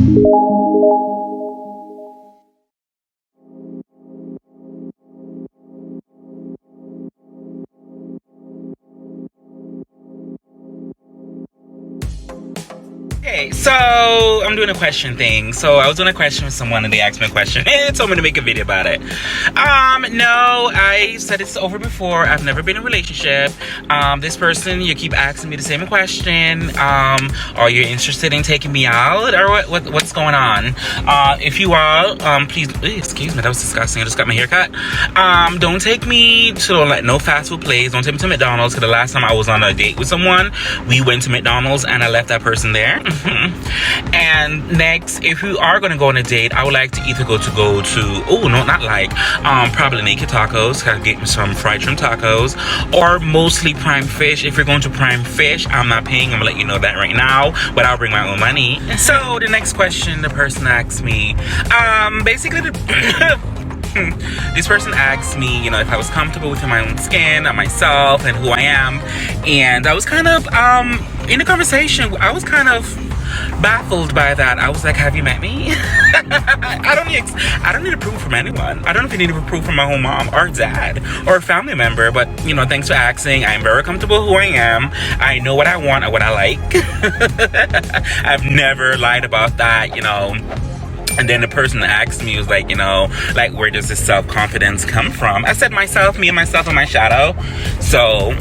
Okay, so I'm doing a question thing. So I was doing a question with someone and they asked me a question and told me to make a video about it. No, I said it's over before. I've never been in a relationship. This person, you keep asking me the same question. Are you interested in taking me out, or what's going on? If you are, please, excuse me, that was disgusting. I just got my hair cut. Don't take me to like no fast food place. Don't take me to McDonald's, because the last time I was on a date with someone, we went to McDonald's and I left that person there. And next, if you are gonna go on a date, I would like to either go to probably Naked Tacos, get me some fried shrimp tacos, or mostly Prime Fish. If you're going to Prime Fish, I'm not paying. I'm gonna let you know that right now, but I'll bring my own money. So the next question the person asked me, basically this person asked me, you know, if I was comfortable with my own skin, myself, and who I am. And I was kind of, in the conversation, I was kind of baffled by that. I was like, have you met me? I don't need approval from anyone. I don't know if you need approval from my own mom or dad or a family member, but, you know, thanks for asking. I'm very comfortable who I am. I know what I want and what I like. I've never lied about that, you know. And then the person that asked me was like, you know, like, where does this self-confidence come from? I said myself, me and myself and my shadow. So